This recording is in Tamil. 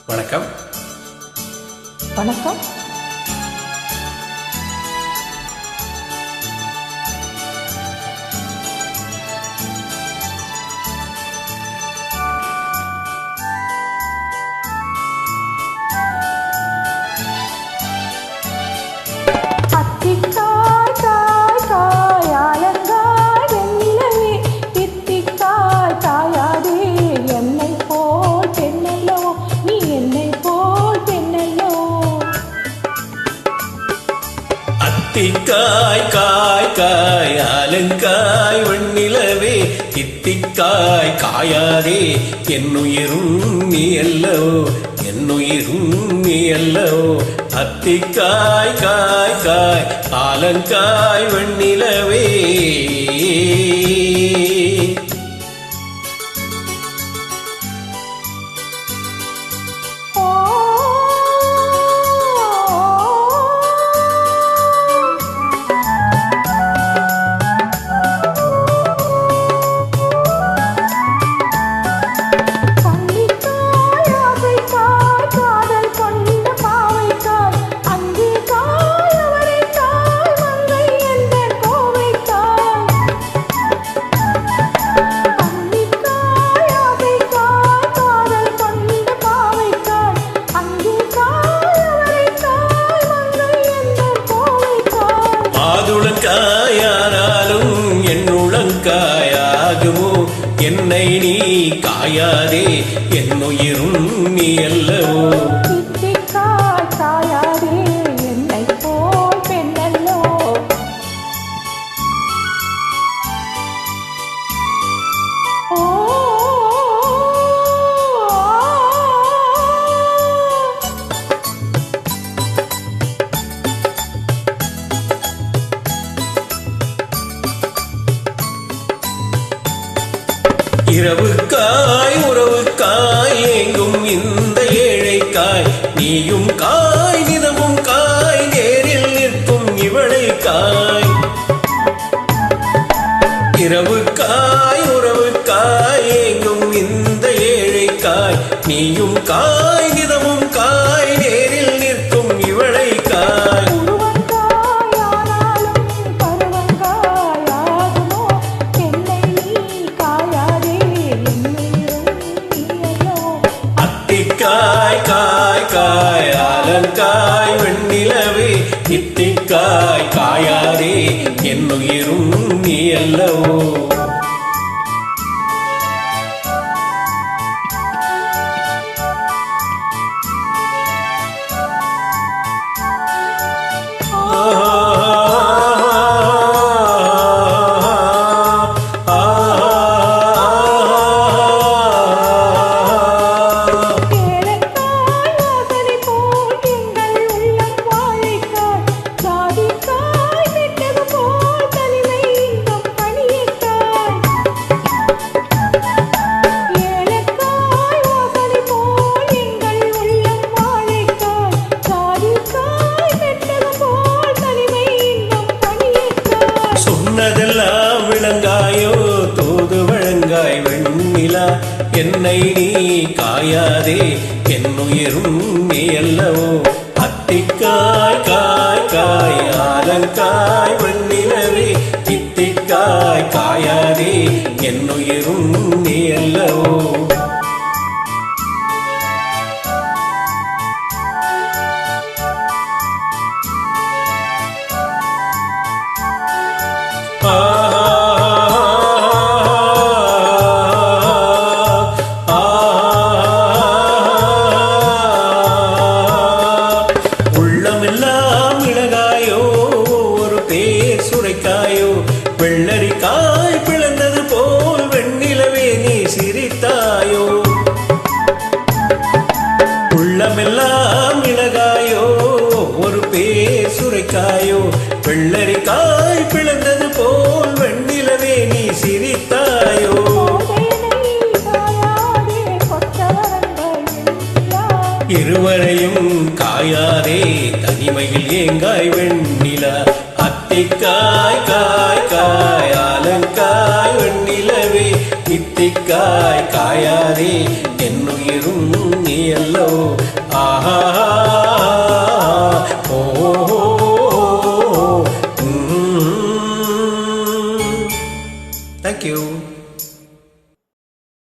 வணக்கம். வணக்கம். தித்திக்காய் காய் காய் அலங்காய் வெண்ணிலவே தித்திக்காய் காயாதே என்னுயிரும் நீ அல்லவோ என்னுயிரும் நீ அல்லவோ அத்திக்காய் காய் காய் அலங்காய் வெண்ணிலவே காயானாலும் என்னுளங்காயாகுமோ என்னை நீ காயாதே என்னுயிரும் நீ அல்லவோ இரவுக்காய் உறவுக்காய் எங்கும் இந்த ஏழைக்காய் நீயும் காய் நிதமும் காய் நேரில் நிற்கும் இவளை காய் இரவுக்காய் உறவுக்காய் எங்கும் இந்த ஏழைக்காய் நீயும் காய் நிதமும் காய் நேரில் நிற்கும் இவளை காய் காய் காய் காய் அலங்காய் வெண்ணிலவே தித்திக்காய் காயாதே என்னுயிரும் நீ அல்லவோ சொன்னதெல்லாம் விளங்காயோ தூது வழங்காய் வெண்ணிலா என்னை நீ காயாதே என்னுயிரும் நீ அல்லவோ அத்திக்காய் காய் காய் அலங்காய் வெண்ணிலவே தித்திக்காய் காயாதே என்னுயிரும் நீ அல்லவோ உள்ளமெல்லாம் இழகாயோ ஒரு பேர் சுரைக்காயோ வெள்ளரிக்காய் பிளந்தது போல் வெண்ணிலவே நீ சிரித்தாயோ உள்ளமெல்லாம் இழகாயோ ஒரு பேர் சுரைக்காயோ வெள்ளரிக்காய் பிளந்தது போல் வெண்ணிலவே நீ சிரித்தாயோ இருவரையும் காயாதே தனிமையில் ஏங்காய் வெண்ணிலா அத்திக்காய் காய் காய் அலங்காய் வெண்ணிலவே தித்திக்காய் காயாதே என்னுயிரும் நீ அல்லோ ஆஹா ஓ தேங்க்யூ